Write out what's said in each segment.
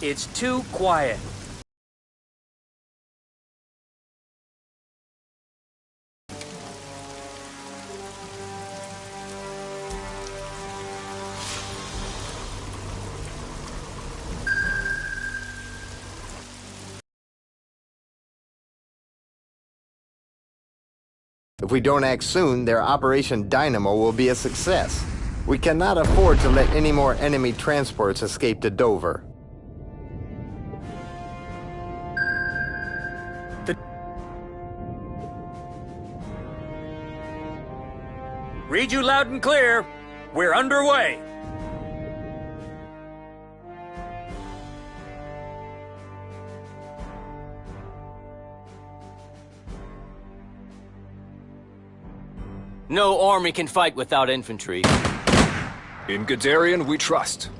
It's too quiet. If we don't act soon, their Operation Dynamo will be a success. We cannot afford to let any more enemy transports escape to Dover. Read you loud and clear. We're underway. No army can fight without infantry. In Guderian, we trust.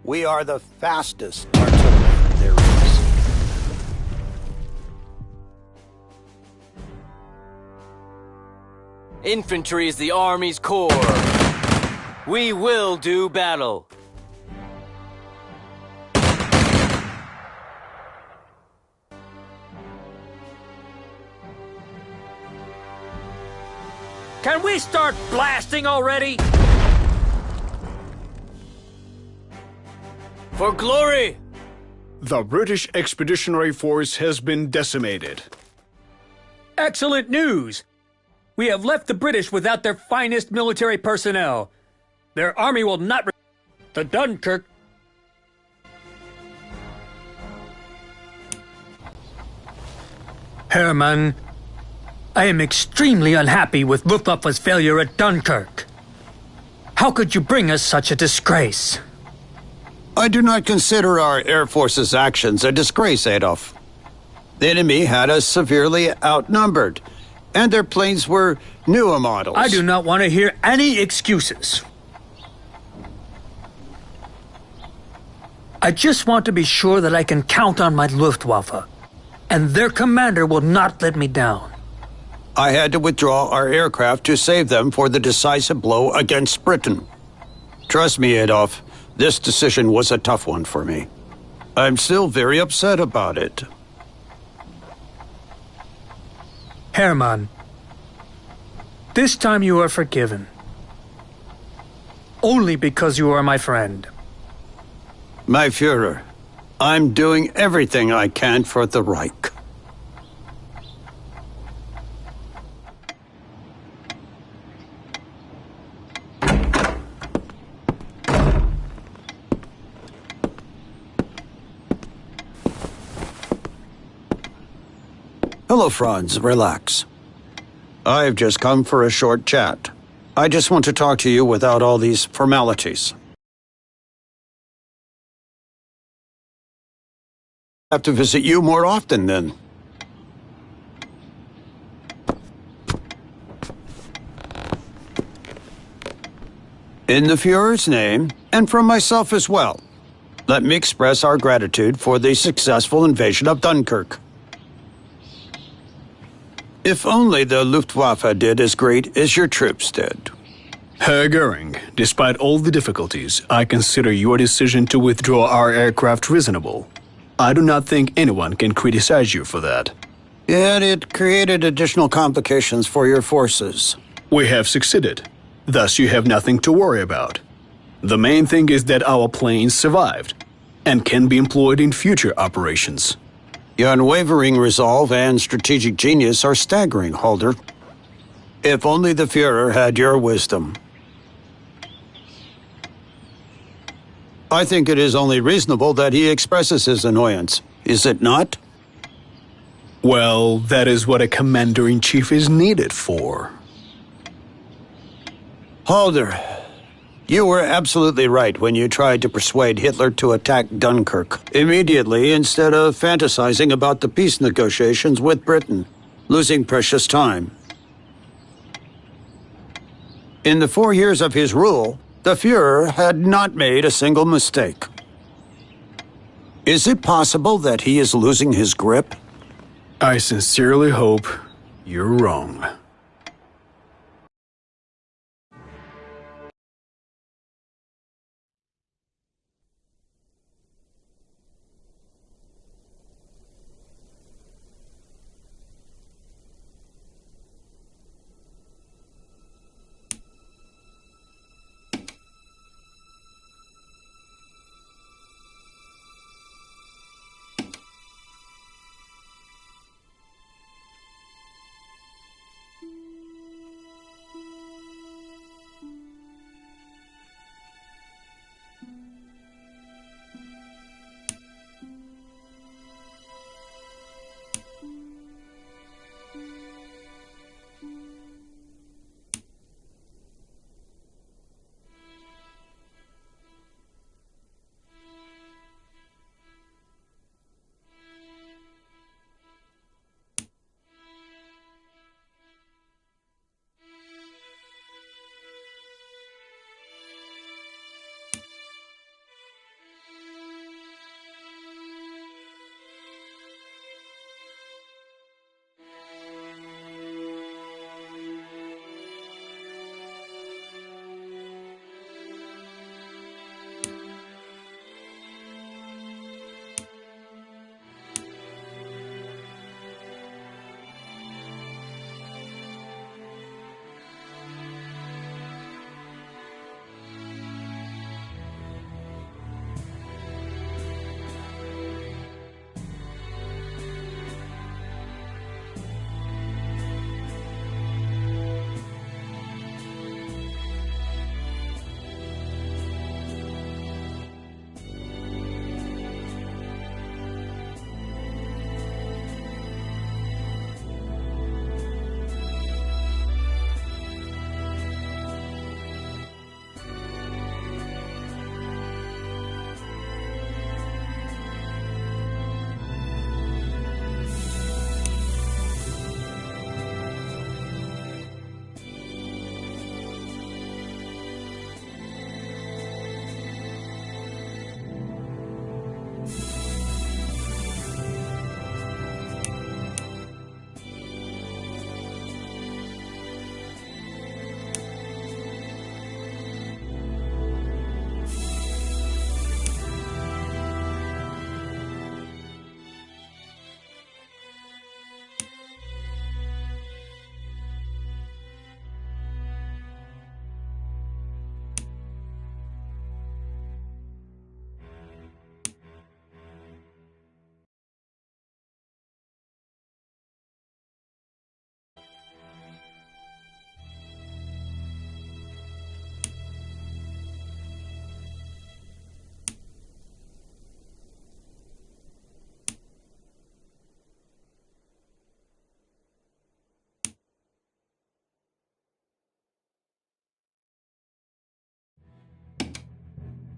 We are the fastest artillery there is. Infantry is the army's core. We will do battle. Can we start blasting already? For glory! The British Expeditionary Force has been decimated. Excellent news! We have left the British without their finest military personnel. Their army will not the Dunkirk. Hermann, I am extremely unhappy with Luftwaffe's failure at Dunkirk. How could you bring us such a disgrace? I do not consider our Air Force's actions a disgrace, Adolf. The enemy had us severely outnumbered, and their planes were newer models. I do not want to hear any excuses. I just want to be sure that I can count on my Luftwaffe, and their commander will not let me down. I had to withdraw our aircraft to save them for the decisive blow against Britain. Trust me, Adolf, this decision was a tough one for me. I'm still very upset about it. Hermann, this time you are forgiven. Only because you are my friend. My Führer, I'm doing everything I can for the Reich. Hello, Franz. Relax. I've just come for a short chat. I just want to talk to you without all these formalities. I have to visit you more often, then. In the Führer's name, and from myself as well, let me express our gratitude for the successful invasion of Dunkirk. If only the Luftwaffe did as great as your troops did. Herr Goering, despite all the difficulties, I consider your decision to withdraw our aircraft reasonable. I do not think anyone can criticize you for that. Yet it created additional complications for your forces. We have succeeded. Thus you have nothing to worry about. The main thing is that our planes survived and can be employed in future operations. Your unwavering resolve and strategic genius are staggering, Halder. If only the Führer had your wisdom. I think it is only reasonable that he expresses his annoyance, is it not? Well, that is what a commander-in-chief is needed for. Halder, you were absolutely right when you tried to persuade Hitler to attack Dunkirk immediately instead of fantasizing about the peace negotiations with Britain, losing precious time. In the 4 years of his rule, the Führer had not made a single mistake. Is it possible that he is losing his grip? I sincerely hope you're wrong.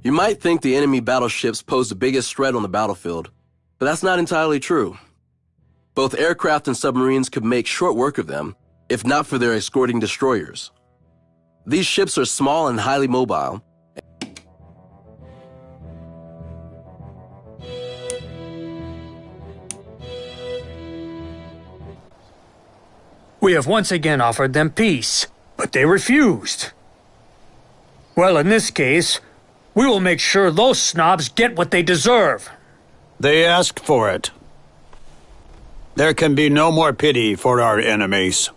You might think the enemy battleships pose the biggest threat on the battlefield, but that's not entirely true. Both aircraft and submarines could make short work of them, if not for their escorting destroyers. These ships are small and highly mobile. We have once again offered them peace, but they refused. Well, in this case, we will make sure those snobs get what they deserve. They asked for it. There can be no more pity for our enemies.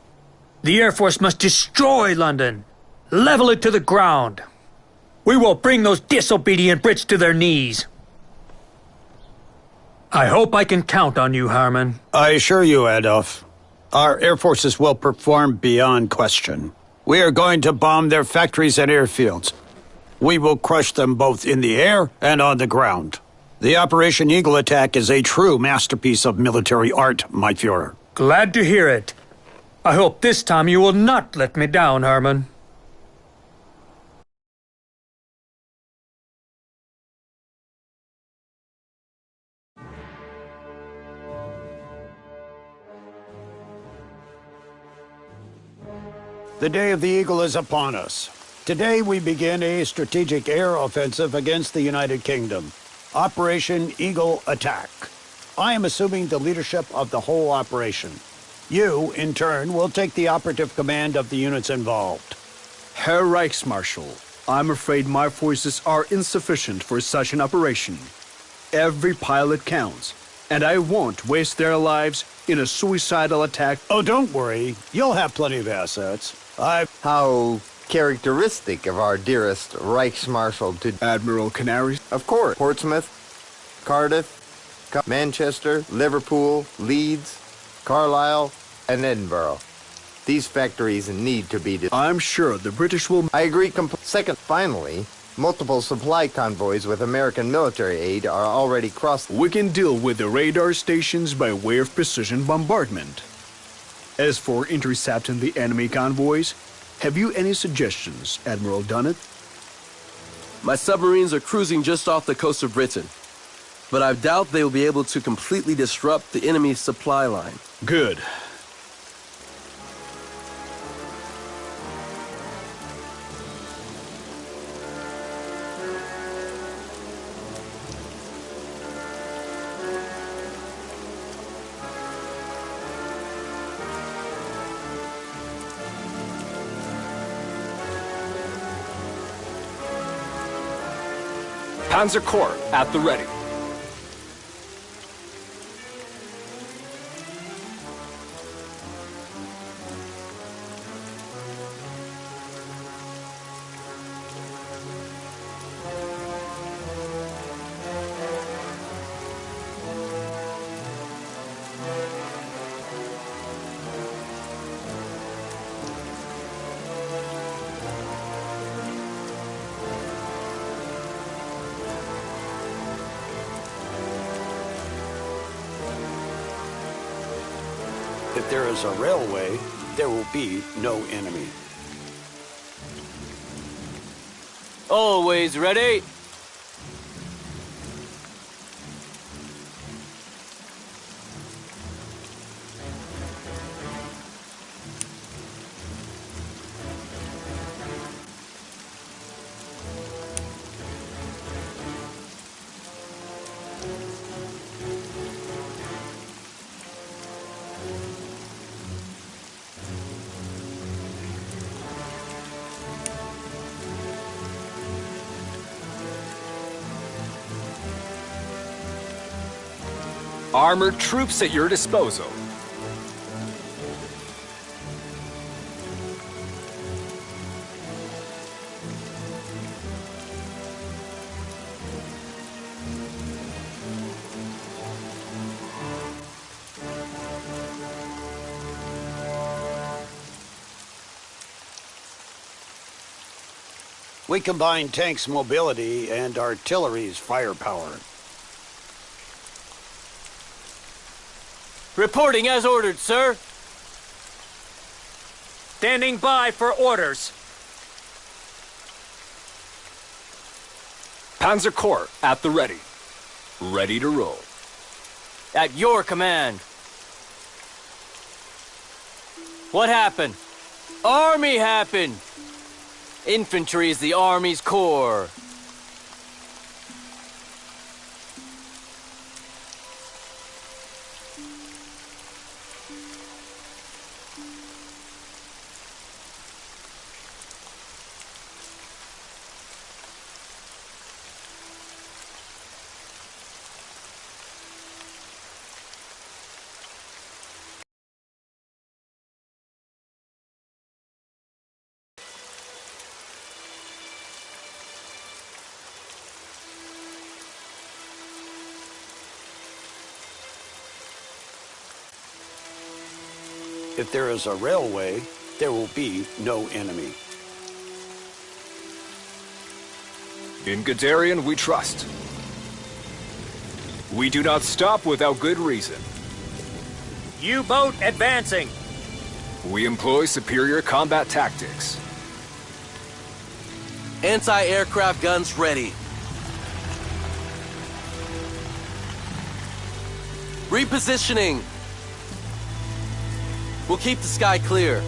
The Air Force must destroy London. Level it to the ground. We will bring those disobedient Brits to their knees. I hope I can count on you, Harman. I assure you, Adolf, our air forces will perform beyond question. We are going to bomb their factories and airfields. We will crush them both in the air and on the ground. The Operation Eagle attack is a true masterpiece of military art, my Fuhrer. Glad to hear it. I hope this time you will not let me down, Harman. The day of the Eagle is upon us. Today we begin a strategic air offensive against the United Kingdom. Operation Eagle Attack. I am assuming the leadership of the whole operation. You, in turn, will take the operative command of the units involved. Herr Reichsmarschall, I'm afraid my forces are insufficient for such an operation. Every pilot counts, and I won't waste their lives in a suicidal attack. Oh, don't worry. You'll have plenty of assets. How characteristic of our dearest Reichsmarschall to... Admiral Canaries? Of course. Portsmouth, Cardiff, Manchester, Liverpool, Leeds, Carlisle, and Edinburgh. These factories need to be... I'm sure the British will... I agree Second, finally, multiple supply convoys with American military aid are already crossing... We can deal with the radar stations by way of precision bombardment. As for intercepting the enemy convoys, have you any suggestions, Admiral Dunnet? My submarines are cruising just off the coast of Britain, but I doubt they will be able to completely disrupt the enemy's supply line. Good. Panzer Corps at the ready. If there is a railway, there will be no enemy. Always ready. Armored troops at your disposal. We combine tanks' mobility and artillery's firepower. Reporting as ordered, sir. Standing by for orders. Panzer Corps at the ready. Ready to roll. At your command. What happened? Army happened! Infantry is the Army's core. If there is a railway, there will be no enemy. In Guderian, we trust. We do not stop without good reason. U-boat advancing. We employ superior combat tactics. Anti-aircraft guns ready. Repositioning. We'll keep the sky clear.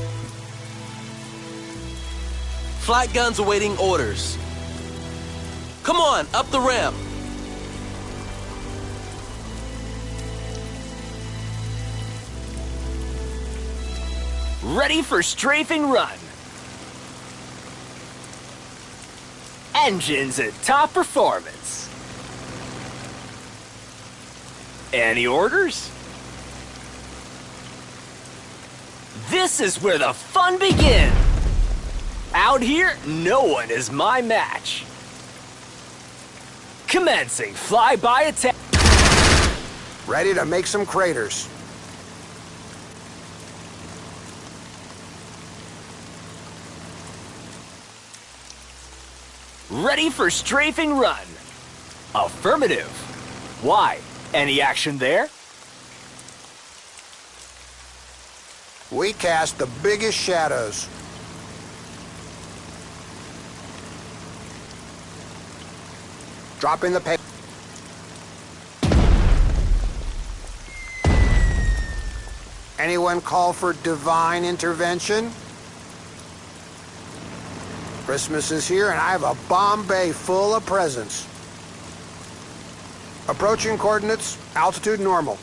Flight guns awaiting orders. Come on, up the ramp. Ready for strafing run. Engines at top performance. Any orders? This is where the fun begins. Out here, no one is my match. Commencing flyby attack. Ready to make some craters. Ready for strafing run. Affirmative. Why? Any action there? We cast the biggest shadows. Dropping the paper. Anyone call for divine intervention? Christmas is here and I have a bomb bay full of presents. Approaching coordinates, altitude normal.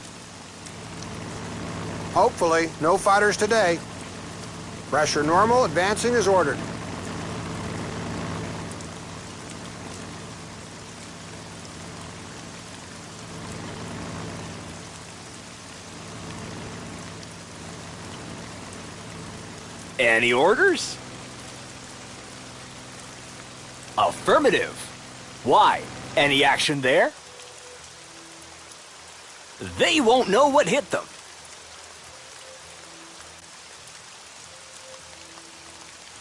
Hopefully, no fighters today. Pressure normal, advancing as ordered. Any orders? Affirmative. Why? Any action there? They won't know what hit them.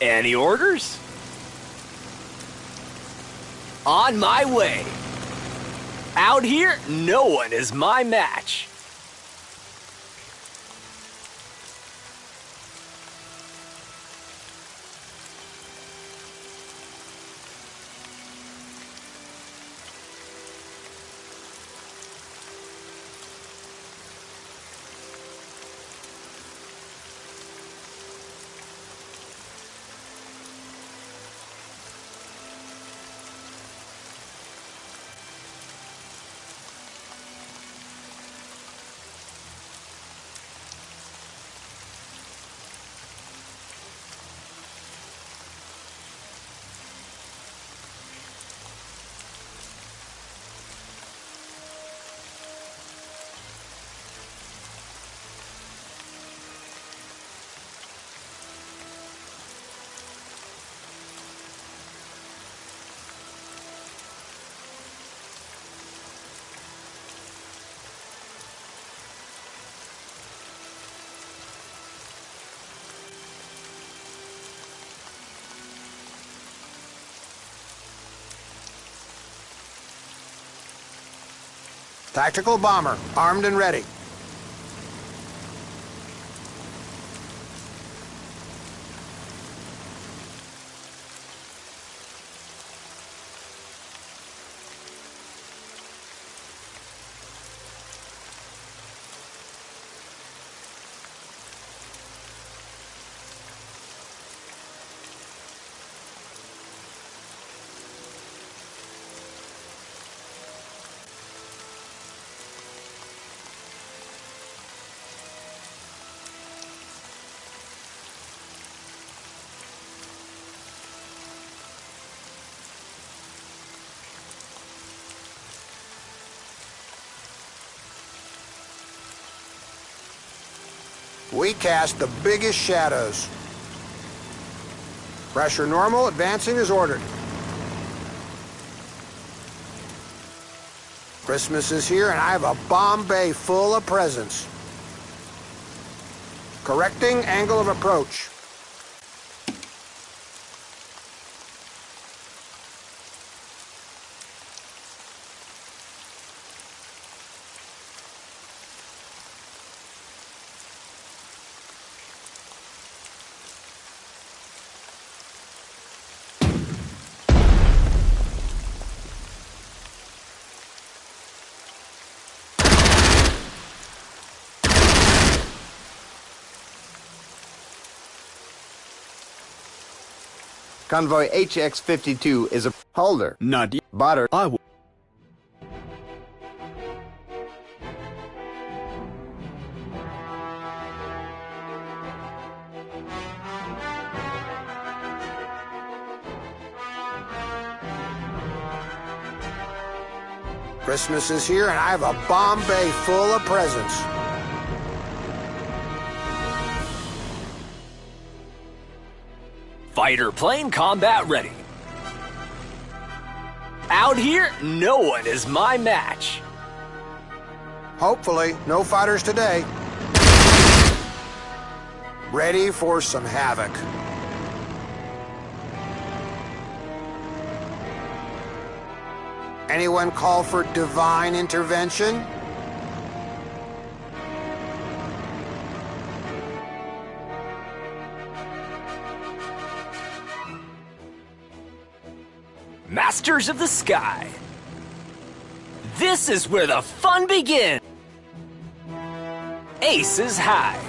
Any orders? On my way. Out here, no one is my match. Tactical bomber, armed and ready. We cast the biggest shadows. Pressure normal, advancing as ordered. Christmas is here and I have a bomb bay full of presents. Correcting angle of approach. Convoy HX-52 is a holder. Not yet. Botter. I will. Christmas is here and I have a bomb bay full of presents. Fighter plane combat ready. Out here, no one is my match. Hopefully, no fighters today. Ready for some havoc. Anyone call for divine intervention? Masters of the Sky. This is where the fun begins. Aces high.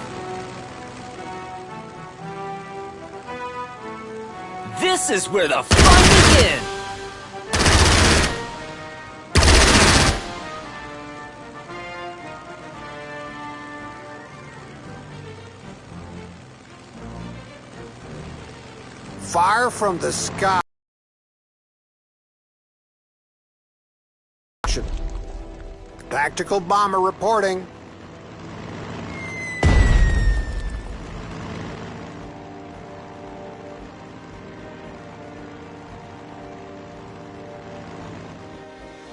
This is where the fun begins. Fire from the sky. Tactical bomber reporting.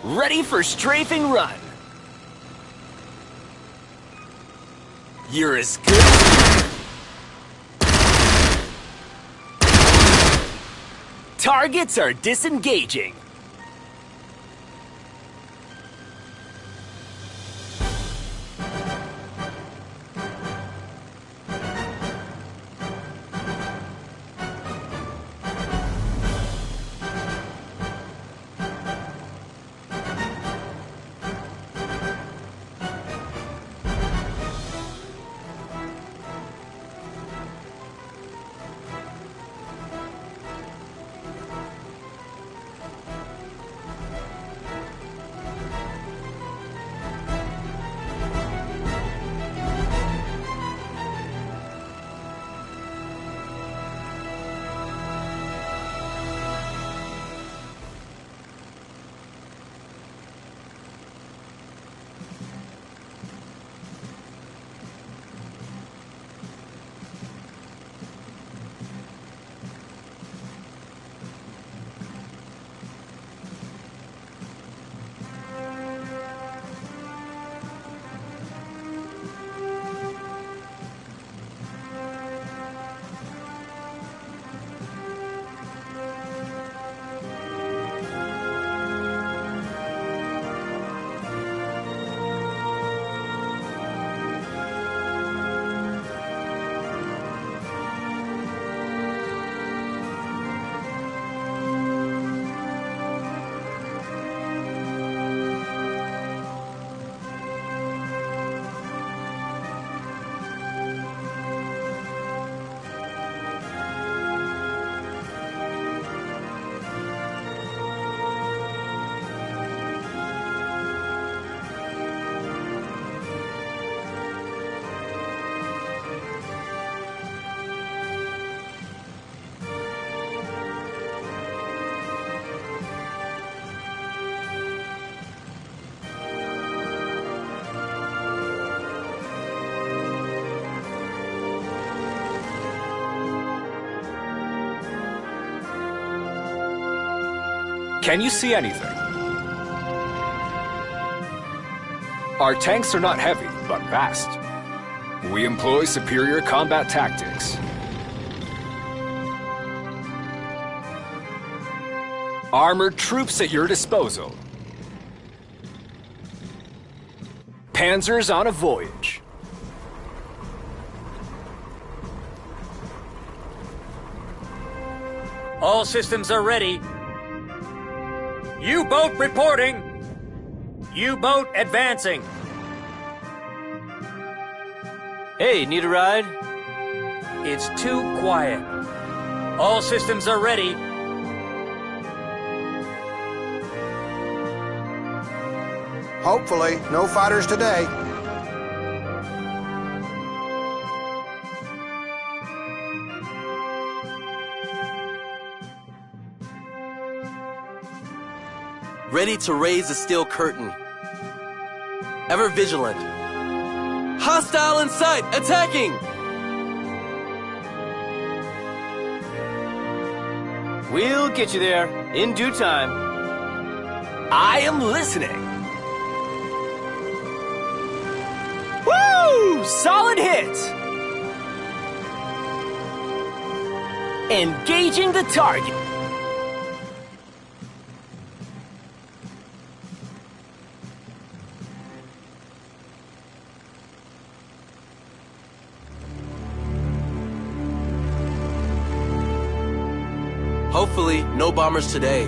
Ready for strafing run. You're as good. Targets are disengaging. Can you see anything? Our tanks are not heavy, but fast. We employ superior combat tactics. Armored troops at your disposal. Panzers on a voyage. All systems are ready. U-boat reporting. U-boat advancing. Hey, need a ride? It's too quiet. All systems are ready. Hopefully, no fighters today. Ready to raise the steel curtain. Ever vigilant. Hostile in sight! Attacking! We'll get you there in due time. I am listening. Woo! Solid hit! Engaging the target. Hopefully, no bombers today.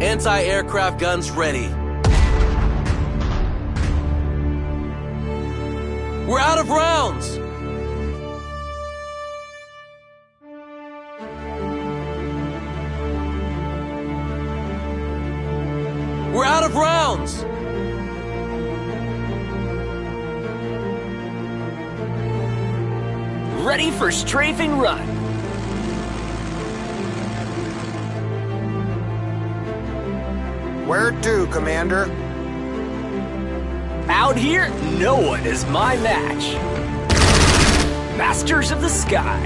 Anti-aircraft guns ready. We're out of rounds! We're out of rounds! Ready for strafing run. Where to, Commander? Out here, no one is my match. Masters of the sky.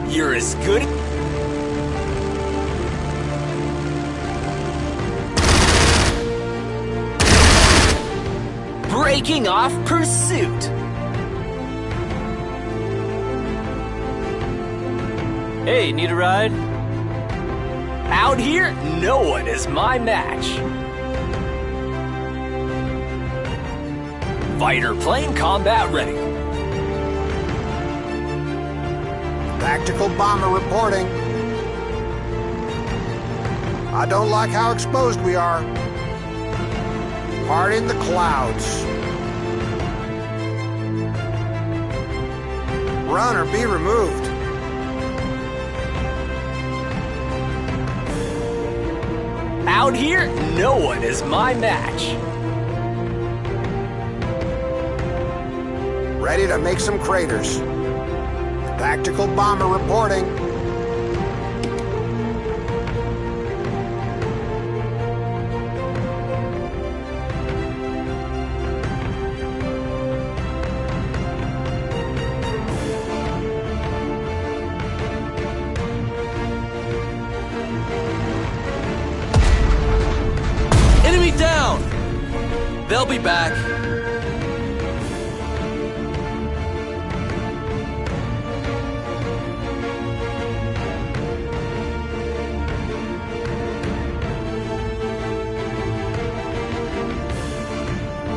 You're as good. Breaking off pursuit. Hey, need a ride? Out here, no one is my match. Fighter plane combat ready. Tactical bomber reporting. I don't like how exposed we are. Hard in the clouds. Run or be removed. Out here, no one is my match. Ready to make some craters. Tactical bomber reporting. Enemy down! They'll be back.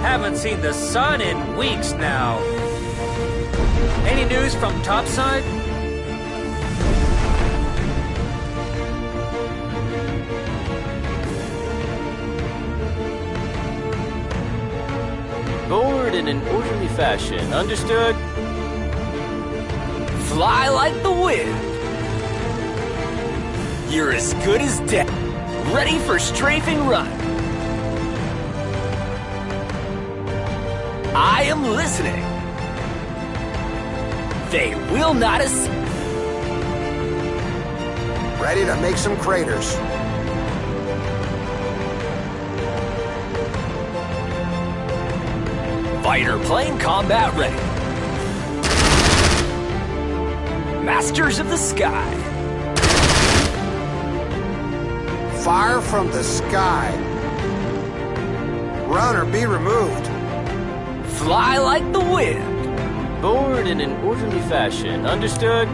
Haven't seen the sun in weeks now. Any news from topside? Board in an orderly fashion. Understood? Fly like the wind. You're as good as dead. Ready for strafing run. I am listening. They will not escape. Ready to make some craters. Fighter plane combat ready. Masters of the sky. Fire from the sky. Run or be removed. Fly like the wind. Board in an orderly fashion. Understood?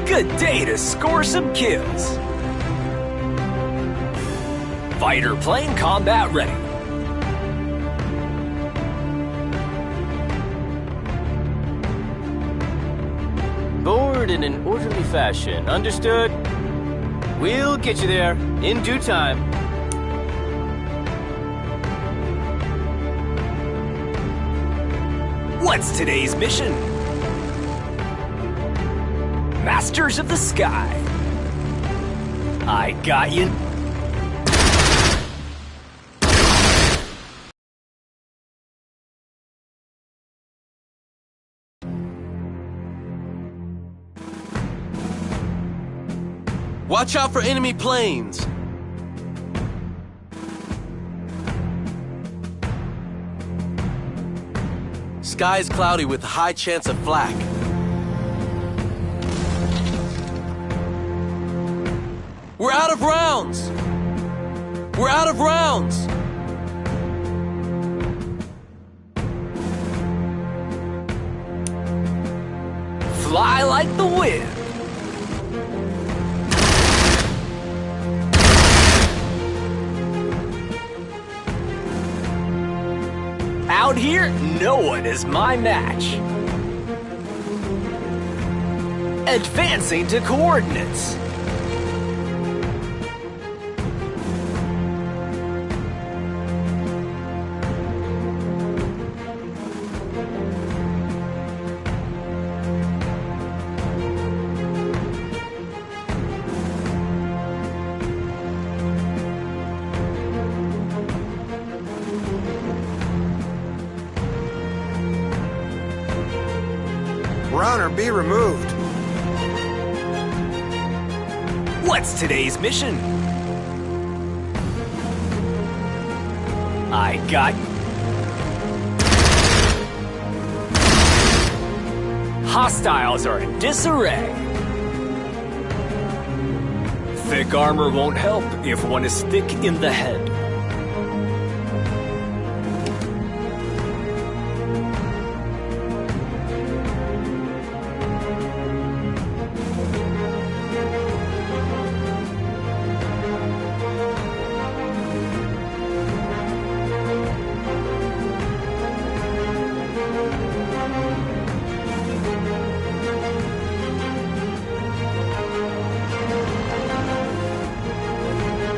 Good day to score some kills. Fighter plane combat ready. Board in an orderly fashion. Understood? We'll get you there in due time. What's today's mission? Masters of the sky. I got you. Watch out for enemy planes! Sky's cloudy with a high chance of flak. We're out of rounds! We're out of rounds! Fly like the wind. Out here, no one is my match. Advancing to coordinates. Run or be removed. What's today's mission? I got... Hostiles are in disarray. Thick armor won't help if one is thick in the head.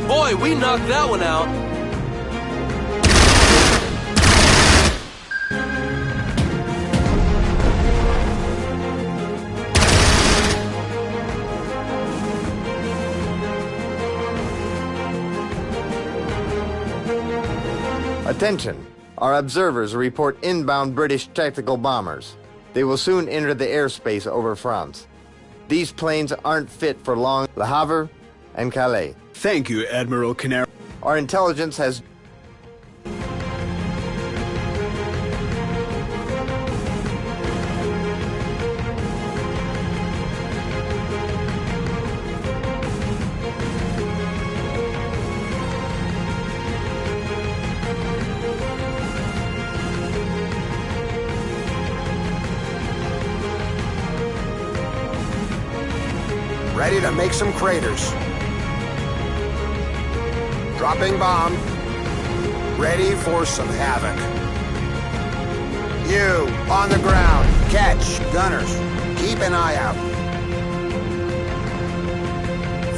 Boy, we knocked that one out. Attention! Our observers report inbound British tactical bombers. They will soon enter the airspace over France. These planes aren't fit for long Le Havre and Calais. Thank you, Admiral Canary. Our intelligence has... Ready to make some craters. Dropping bomb. Ready for some havoc. You, on the ground. Catch, gunners. Keep an eye out.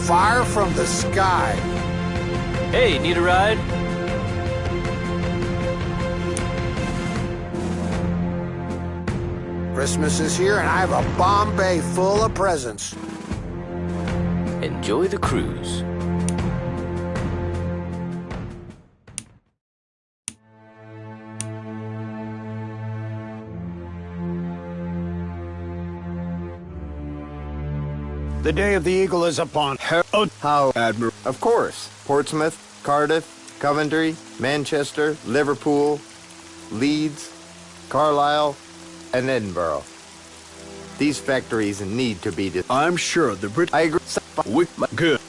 Fire from the sky. Hey, need a ride? Christmas is here and I have a bomb bay full of presents. Enjoy the cruise. The day of the Eagle is upon. How? Admiral. Of course. Portsmouth, Cardiff, Coventry, Manchester, Liverpool, Leeds, Carlisle, and Edinburgh. These factories need to be... I'm sure the Brit... I agree. Good.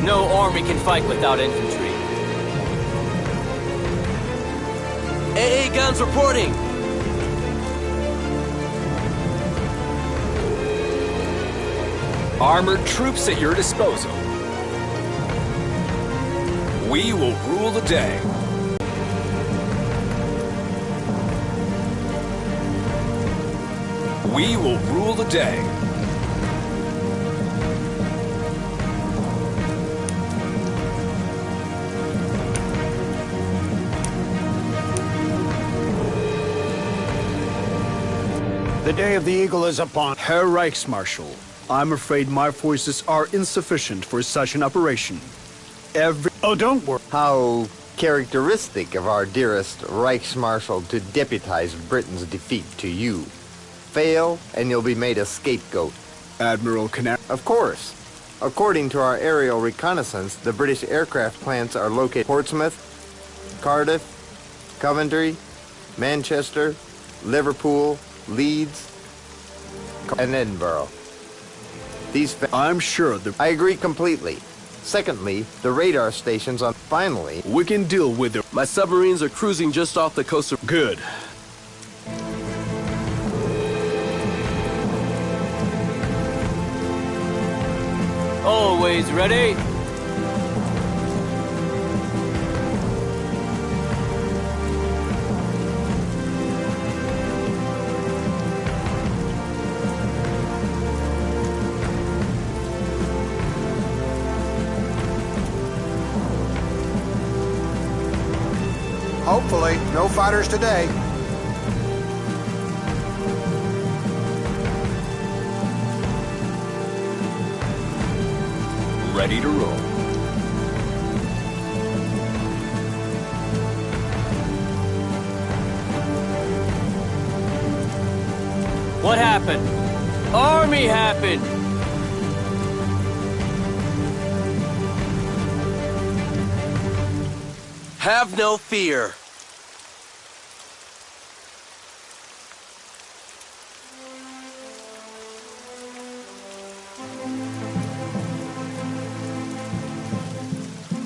No army can fight without infantry. AA guns reporting. Armored troops at your disposal. We will rule the day. We will rule the day. The day of the eagle is upon. Herr Reichsmarschall, I'm afraid my forces are insufficient for such an operation. Oh, don't worry. How characteristic of our dearest Reichsmarschall to deputize Britain's defeat to you. Fail, and you'll be made a scapegoat. Admiral Canal. Of course. According to our aerial reconnaissance, the British aircraft plants are located in Portsmouth, Cardiff, Coventry, Manchester, Liverpool, Leeds, and Edinburgh. I'm sure I agree completely. Secondly, the radar stations on... Finally, we can deal with it. My submarines are cruising just off the coast of... Good. Always ready. Hopefully, no fighters today. Ready to roll. What happened? Army happened! Have no fear.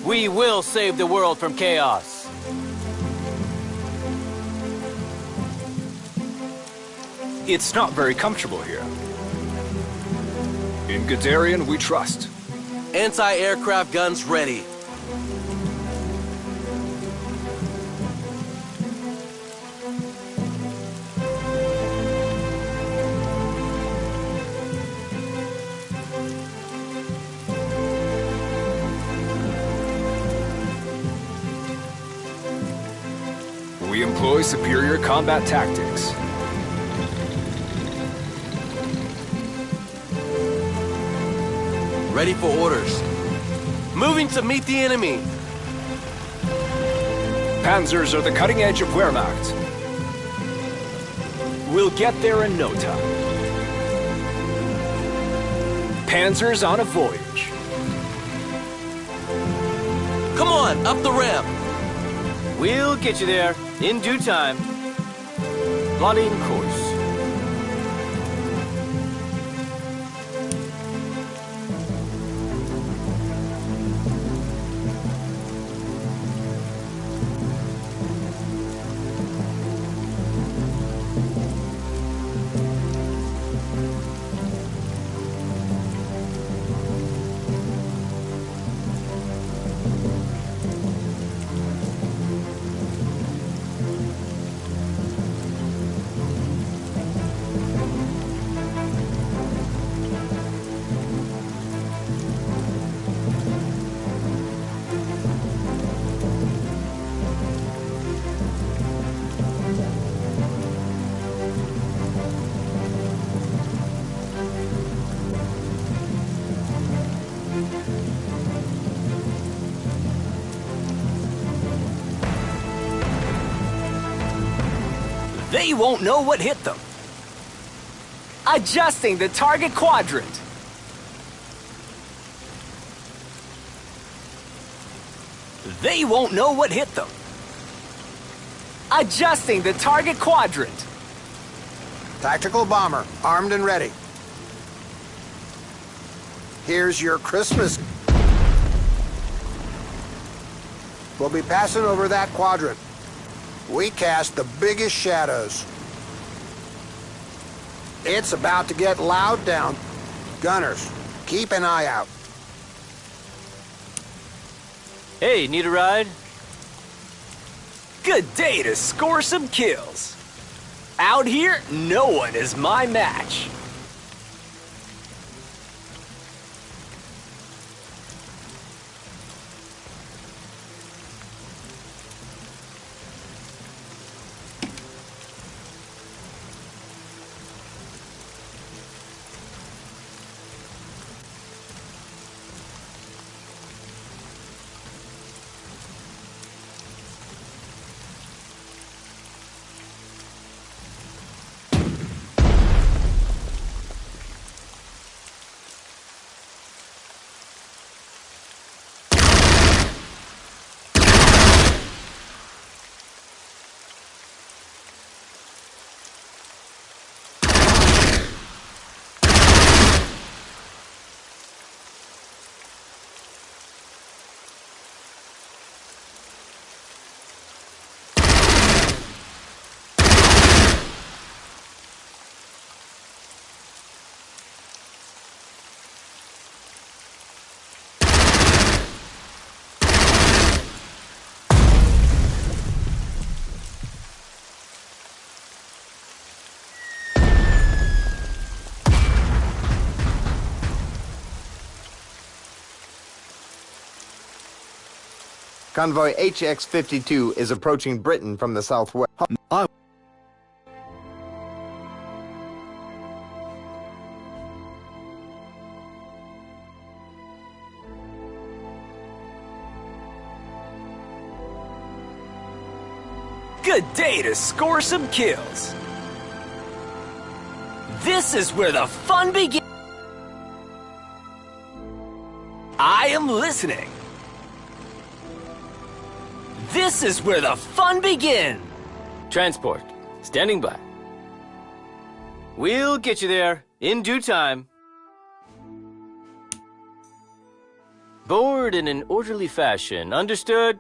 We will save the world from chaos. It's not very comfortable here. In Guderian, we trust. Anti-aircraft guns ready. We employ superior combat tactics. Ready for orders. Moving to meet the enemy. Panzers are the cutting edge of Wehrmacht. We'll get there in no time. Panzers on a voyage. Come on, up the ramp. We'll get you there in due time. Plotting course. They won't know what hit them. Adjusting the target quadrant. They won't know what hit them. Adjusting the target quadrant. Tactical bomber, armed and ready. Here's your Christmas. We'll be passing over that quadrant. We cast the biggest shadows. It's about to get loud down. Gunners, keep an eye out. Hey, need a ride? Good day to score some kills. Out here, no one is my match. Convoy HX-52 is approaching Britain from the southwest. Good day to score some kills. This is where the fun begins. I am listening. This is where the fun begins. Transport, standing by. We'll get you there in due time. Board in an orderly fashion, understood?